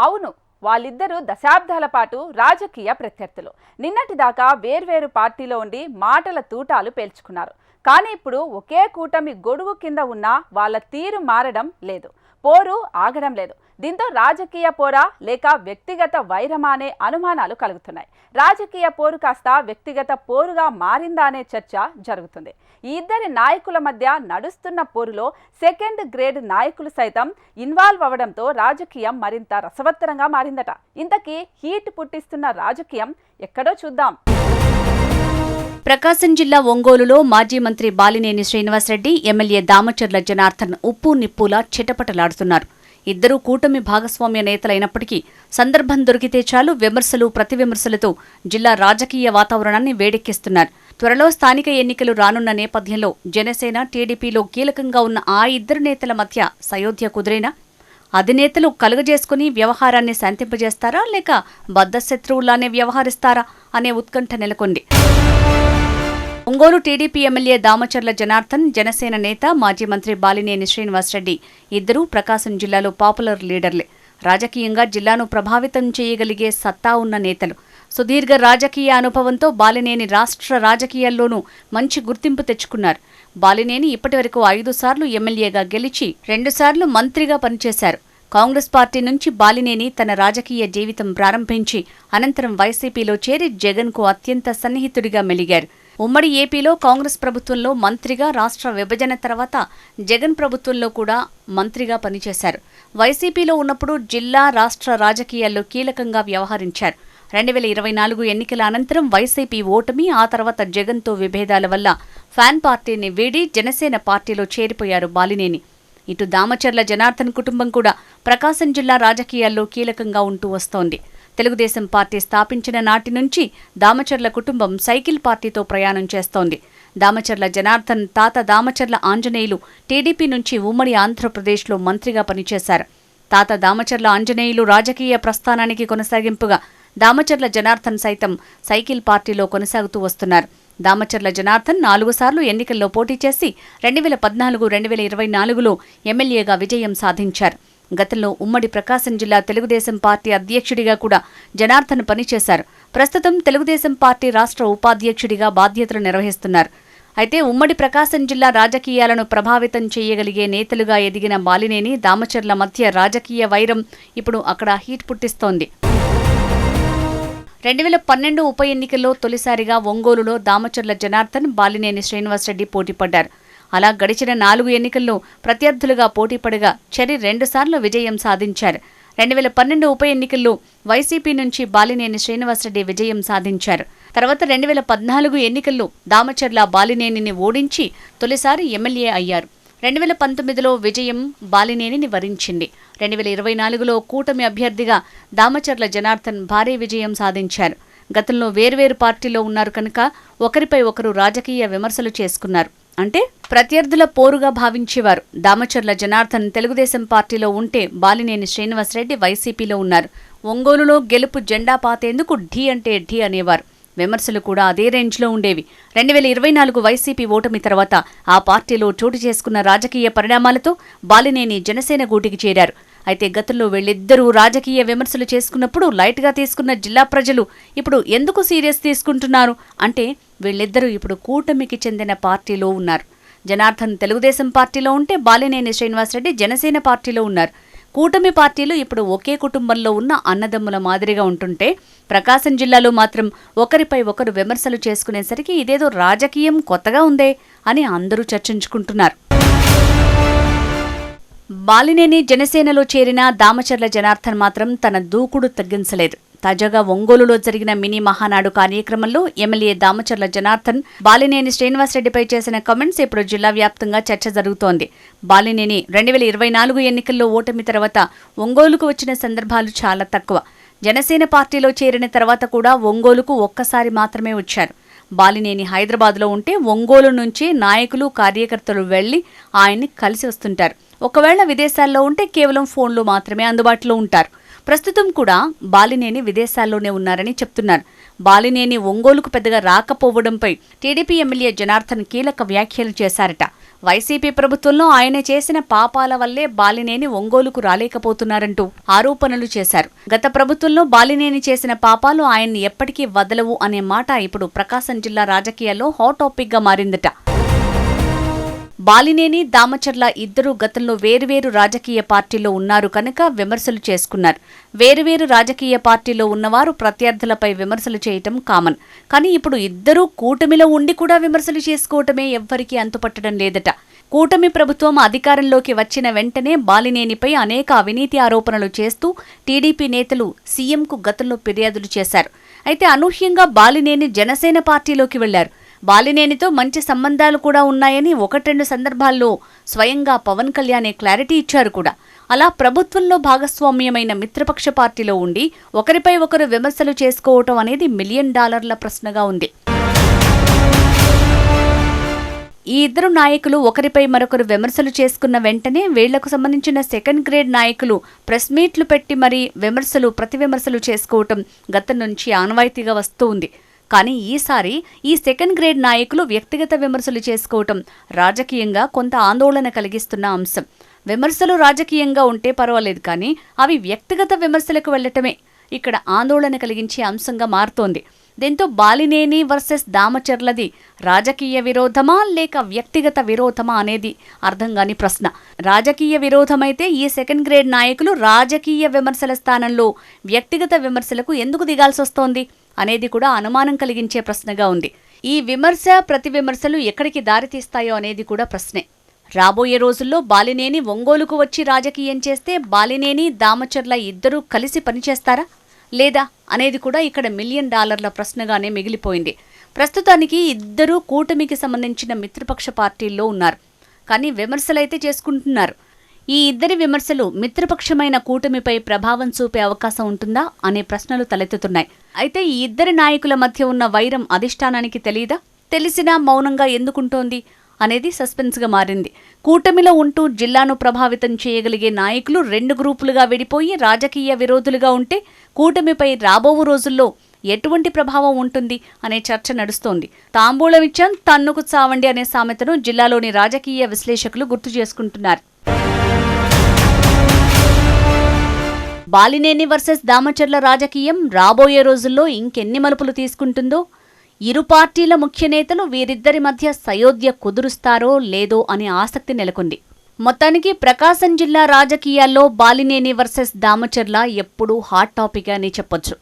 అవును, వాళ్ళిద్దరూ దశాబ్దాల పాటు రాజకీయ ప్రత్యర్థులు. నిన్నటిదాకా వేర్వేరు పార్టీలో ఉండి మాటల తూటాలు పేల్చుకున్నారు. కానీ ఇప్పుడు ఒకే కూటమి గొడుగు కింద ఉన్నా వాళ్ళ తీరు మారడం లేదు, పోరు ఆగడం లేదు. దీంతో రాజకీయ పోరా లేక వ్యక్తిగత వైరమా అనే అనుమానాలు కలుగుతున్నాయి. రాజకీయ పోరు కాస్త వ్యక్తిగత పోరుగా మారిందా అనే చర్చ జరుగుతుంది. ఈ ఇద్దరి నాయకుల మధ్య నడుస్తున్న పోరులో సెకండ్ గ్రేడ్ నాయకులు సైతం ఇన్వాల్వ్ అవ్వడంతో రాజకీయం మరింత రసవత్తరంగా మారిందట. ఇంతకీ హీట్ పుట్టిస్తున్న రాజకీయం ఎక్కడో చూద్దాం. ప్రకాశం జిల్లా ఒంగోలులో మాజీ మంత్రి బాలినేని శ్రీనివాసరెడ్డి, ఎమ్మెల్యే దామచర్ల జనార్దన్ ఉప్పు నిప్పులా చిటపటలాడుతున్నారు. ఇద్దరూ కూటమి భాగస్వామ్య నేతలైనప్పటికీ సందర్భం దొరికితే చాలు విమర్శలు ప్రతి విమర్శలతో జిల్లా రాజకీయ వాతావరణాన్ని వేడెక్కిస్తున్నారు. త్వరలో స్థానిక ఎన్నికలు రానున్న నేపథ్యంలో జనసేన, టీడీపీలో కీలకంగా ఉన్న ఆ ఇద్దరు నేతల మధ్య సయోధ్య కుదిరేనా? అధినేతలు కలుగజేసుకుని వ్యవహారాన్ని శాంతింపజేస్తారా లేక బద్ధశత్రువులానే వ్యవహరిస్తారా అనే ఉత్కంఠ నెలకొంది. ఒంగోలు టీడీపీ ఎమ్మెల్యే దామచర్ల జనార్దన్, జనసేన నేత మాజీ మంత్రి బాలినేని శ్రీనివాసరెడ్డి ఇద్దరూ ప్రకాశం జిల్లాలో పాపులర్ లీడర్లే. రాజకీయంగా జిల్లాను ప్రభావితం చేయగలిగే సత్తా ఉన్న నేతలు. సుదీర్ఘ రాజకీయ అనుభవంతో బాలినేని రాష్ట్ర రాజకీయాల్లోనూ మంచి గుర్తింపు తెచ్చుకున్నారు. బాలినేని ఇప్పటివరకు 5 సార్లు ఎమ్మెల్యేగా గెలిచి 2 సార్లు మంత్రిగా పనిచేశారు. కాంగ్రెస్ పార్టీ నుంచి బాలినేని తన రాజకీయ జీవితం ప్రారంభించి అనంతరం వైసీపీలో చేరి జగన్కు అత్యంత సన్నిహితుడిగా మెలిగారు. ఉమ్మడి ఏపీలో కాంగ్రెస్ ప్రభుత్వంలో మంత్రిగా, రాష్ట్ర విభజన తర్వాత జగన్ ప్రభుత్వంలో కూడా మంత్రిగా పనిచేశారు. వైసీపీలో ఉన్నప్పుడు జిల్లా, రాష్ట్ర రాజకీయాల్లో కీలకంగా వ్యవహరించారు. 2024 ఎన్నికల అనంతరం వైసీపీ ఓటమి, ఆ తర్వాత జగన్తో విభేదాల వల్ల ఫ్యాన్ పార్టీని వీడి జనసేన పార్టీలో చేరిపోయారు బాలినేని. ఇటు దామచర్ల జనార్దన్ కుటుంబం కూడా ప్రకాశం జిల్లా రాజకీయాల్లో కీలకంగా ఉంటూ వస్తోంది. తెలుగుదేశం పార్టీ స్థాపించిన నాటి నుంచి దామచర్ల కుటుంబం సైకిల్ పార్టీతో ప్రయాణం చేస్తోంది. దామచర్ల జనార్దన్ తాత దామచర్ల ఆంజనేయులు టీడీపీ నుంచి ఉమ్మడి ఆంధ్రప్రదేశ్లో మంత్రిగా పనిచేశారు. తాత దామచర్ల ఆంజనేయులు రాజకీయ ప్రస్థానానికి కొనసాగింపుగా దామచర్ల జనార్దన్ సైతం సైకిల్ పార్టీలో కొనసాగుతూ వస్తున్నారు. దామచర్ల జనార్దన్ 4 సార్లు ఎన్నికల్లో పోటీ చేసి 2014, 2024లో ఎమ్మెల్యేగా విజయం సాధించారు. గతంలో ఉమ్మడి ప్రకాశం జిల్లా తెలుగుదేశం పార్టీ అధ్యక్షుడిగా కూడా జనార్దన్ పనిచేశారు. ప్రస్తుతం తెలుగుదేశం పార్టీ రాష్ట్ర ఉపాధ్యక్షుడిగా బాధ్యతలు నిర్వహిస్తున్నారు. అయితే ఉమ్మడి ప్రకాశం జిల్లా రాజకీయాలను ప్రభావితం చేయగలిగే నేతలుగా ఎదిగిన బాలినేని, దామచర్ల మధ్య రాజకీయ వైరం ఇప్పుడు అక్కడ హీట్ పుట్టిస్తోంది. 2012 ఉప ఎన్నికల్లో తొలిసారిగా ఒంగోలులో దామచర్ల జనార్దన్, బాలినేని శ్రీనివాసరెడ్డి పోటీపడ్డారు. అలా గడిచిన 4 ఎన్నికల్లో ప్రత్యర్థులుగా పోటీపడగా చెరి 2 సార్లు విజయం సాధించారు. 2012 ఉప ఎన్నికల్లో వైసీపీ నుంచి బాలినేని శ్రీనివాసరెడ్డి విజయం సాధించారు. తర్వాత 2014 ఎన్నికల్లో దామచర్ల బాలినేనిని ఓడించి తొలిసారి ఎమ్మెల్యే అయ్యారు. 2019లో విజయం బాలినేనిని వరించింది. 2024లో కూటమి అభ్యర్థిగా దామచర్ల జనార్దన్ భారీ విజయం సాధించారు. గతంలో వేర్వేరు పార్టీలో ఉన్నారు కనుక ఒకరిపై ఒకరు రాజకీయ విమర్శలు చేసుకున్నారు. అంటే ప్రత్యర్థుల పోరుగా భావించేవారు. దామచర్ల జనార్దన్ తెలుగుదేశం పార్టీలో ఉంటే బాలినేని శ్రీనివాసరెడ్డి వైసీపీలో ఉన్నారు. ఒంగోలులో గెలుపు జెండా పాతేందుకు ఢీ అంటే ఢీ అనేవారు. విమర్శలు కూడా అదే రేంజ్లో ఉండేవి. 2024 వైసీపీ ఓటమి తర్వాత ఆ పార్టీలో చోటు చేసుకున్న రాజకీయ పరిణామాలతో బాలినేని జనసేన గూటికి చేరారు. అయితే గతంలో వీళ్ళిద్దరూ రాజకీయ విమర్శలు చేసుకున్నప్పుడు లైట్గా తీసుకున్న జిల్లా ప్రజలు ఇప్పుడు ఎందుకు సీరియస్ తీసుకుంటున్నారు అంటే వీళ్ళిద్దరూ ఇప్పుడు కూటమికి చెందిన పార్టీలో ఉన్నారు. జనార్దన్ తెలుగుదేశం పార్టీలో ఉంటే బాలినేని శ్రీనివాసరెడ్డి జనసేన పార్టీలో ఉన్నారు. కూటమి పార్టీలు ఇప్పుడు ఒకే కుటుంబంలో ఉన్న అన్నదమ్ముల మాదిరిగా ఉంటుంటే ప్రకాశం జిల్లాలో మాత్రం ఒకరిపై ఒకరు విమర్శలు చేసుకునేసరికి ఇదేదో రాజకీయం కొత్తగా ఉందే అని అందరూ చర్చించుకుంటున్నారు. బాలినేని జనసేనలో చేరిన దామచర్ల జనార్దన్ మాత్రం తన దూకుడు తగ్గించలేదు. తాజాగా ఒంగోలులో జరిగిన మినీ మహానాడు కార్యక్రమంలో ఎమ్మెల్యే దామచర్ల జనార్దన్ బాలినేని శ్రీనివాసరెడ్డిపై చేసిన కామెంట్స్ ఇప్పుడు జిల్లా వ్యాప్తంగా చర్చ జరుగుతోంది. బాలినేని 2024 ఎన్నికల్లో ఓటమి తర్వాత ఒంగోలుకు వచ్చిన సందర్భాలు చాలా తక్కువ. జనసేన పార్టీలో చేరిన తర్వాత కూడా ఒంగోలుకు ఒక్కసారి మాత్రమే వచ్చారు. బాలినేని హైదరాబాద్లో ఉంటే ఒంగోలు నుంచి నాయకులు, కార్యకర్తలు వెళ్లి ఆయన్ని కలిసి వస్తుంటారు. ఒకవేళ విదేశాల్లో ఉంటే కేవలం ఫోన్లు మాత్రమే అందుబాటులో ఉంటారు. ప్రస్తుతం కూడా బాలినేని విదేశాల్లోనే ఉన్నారని చెప్తున్నారు. బాలినేని ఒంగోలుకు పెద్దగా రాకపోవడంపై టీడీపీ ఎమ్మెల్యే జనార్దన్ కీలక వ్యాఖ్యలు చేశారట. వైసీపీ ప్రభుత్వంలో ఆయన చేసిన పాపాల వల్లే బాలినేని ఒంగోలుకు రాలేకపోతున్నారంటూ ఆరోపణలు చేశారు. గత ప్రభుత్వంలో బాలినేని చేసిన పాపాలు ఆయన్ని ఎప్పటికీ వదలవు అనే మాట ఇప్పుడు ప్రకాశం జిల్లా రాజకీయాల్లో హాట్ టాపిక్ గా మారిందట. బాలినేని, దామచర్ల ఇద్దరూ గతంలో వేరువేరు రాజకీయ పార్టీలో ఉన్నారు కనుక విమర్శలు చేసుకున్నారు. వేరువేరు రాజకీయ పార్టీలో ఉన్నవారు ప్రత్యర్థులపై విమర్శలు చేయటం కామన్. కానీ ఇప్పుడు ఇద్దరూ కూటమిలో ఉండి కూడా విమర్శలు చేసుకోవటమే ఎవ్వరికీ అంతుపట్టడం లేదట. కూటమి ప్రభుత్వం అధికారంలోకి వచ్చిన వెంటనే బాలినేనిపై అనేక అవినీతి ఆరోపణలు చేస్తూ టీడీపీ నేతలు సీఎంకు గతంలో ఫిర్యాదులు చేశారు. అయితే అనూహ్యంగా బాలినేని జనసేన పార్టీలోకి వెళ్లారు. బాలినేనితో మంచి సంబంధాలు కూడా ఉన్నాయని 1-2 సందర్భాల్లో స్వయంగా పవన్ కళ్యాణే క్లారిటీ ఇచ్చారు కూడా. అలా ప్రభుత్వంలో భాగస్వామ్యమైన మిత్రపక్ష పార్టీలో ఉండి ఒకరిపై ఒకరు విమర్శలు చేసుకోవటం అనేది $1 మిలియన్ ప్రశ్నగా ఉంది. ఈ ఇద్దరు నాయకులు ఒకరిపై మరొకరు విమర్శలు చేసుకున్న వెంటనే వీళ్లకు సంబంధించిన సెకండ్ గ్రేడ్ నాయకులు ప్రెస్ మీట్లు పెట్టి మరీ ప్రతి విమర్శలు చేసుకోవటం గతం నుంచి ఆనవాయితీగా వస్తూ ఉంది. కానీ ఈసారి ఈ సెకండ్ గ్రేడ్ నాయకులు వ్యక్తిగత విమర్శలు చేసుకోవటం రాజకీయంగా కొంత ఆందోళన కలిగిస్తున్న అంశం. విమర్శలు రాజకీయంగా ఉంటే పర్వాలేదు, కానీ అవి వ్యక్తిగత విమర్శలకు వెళ్లటమే ఇక్కడ ఆందోళన కలిగించే అంశంగా మారుతోంది. దీంతో బాలినేని వర్సెస్ దామచర్లది రాజకీయ విరోధమా లేక వ్యక్తిగత విరోధమా అనేది అర్థం కాని ప్రశ్న. రాజకీయ విరోధమైతే ఈ సెకండ్ గ్రేడ్ నాయకులు రాజకీయ విమర్శల స్థానంలో వ్యక్తిగత విమర్శలకు ఎందుకు దిగాల్సొస్తోంది అనేది కూడా అనుమానం కలిగించే ప్రశ్నగా ఉంది. ఈ విమర్శ ప్రతి విమర్శలు ఎక్కడికి దారితీస్తాయో అనేది కూడా ప్రశ్నే. రాబోయే రోజుల్లో బాలినేని ఒంగోలుకు వచ్చి రాజకీయం చేస్తే బాలినేని, దామచర్ల ఇద్దరూ కలిసి పనిచేస్తారా లేదా అనేది కూడా ఇక్కడ $1 మిలియన్ ప్రశ్నగానే మిగిలిపోయింది. ప్రస్తుతానికి ఇద్దరూ కూటమికి సంబంధించిన మిత్రపక్ష పార్టీల్లో ఉన్నారు, కానీ విమర్శలైతే చేసుకుంటున్నారు. ఈ ఇద్దరి విమర్శలు మిత్రపక్షమైన కూటమిపై ప్రభావం చూపే అవకాశం ఉంటుందా అనే ప్రశ్నలు తలెత్తుతున్నాయి. అయితే ఈ ఇద్దరి నాయకుల మధ్య ఉన్న వైరం అధిష్టానానికి తెలీదా? తెలిసినా మౌనంగా ఎందుకుంటోంది అనేది సస్పెన్స్గా మారింది. కూటమిలో ఉంటూ జిల్లాను ప్రభావితం చేయగలిగే నాయకులు 2 గ్రూపులుగా విడిపోయి రాజకీయ విరోధులుగా ఉంటే కూటమిపై రాబో రోజుల్లో ఎటువంటి ప్రభావం ఉంటుంది అనే చర్చ నడుస్తోంది. తాంబూలమిచ్చాం తన్నుకు చావండి అనే సామెతను జిల్లాలోని రాజకీయ విశ్లేషకులు గుర్తు చేసుకుంటున్నారు. బాలినేని వర్సెస్ దామచర్ల రాజకీయం రాబోయే రోజుల్లో ఇంకెన్ని మలుపులు తీసుకుంటుందో, ఇరు పార్టీల ముఖ్య నేతలు వీరిద్దరి మధ్య సయోధ్య కుదురుస్తారో లేదో అనే ఆసక్తి నెలకొంది. మొత్తానికి ప్రకాశం జిల్లా రాజకీయాల్లో బాలినేని వర్సెస్ దామచర్ల ఎప్పుడూ హాట్ టాపిక్ అని చెప్పొచ్చు.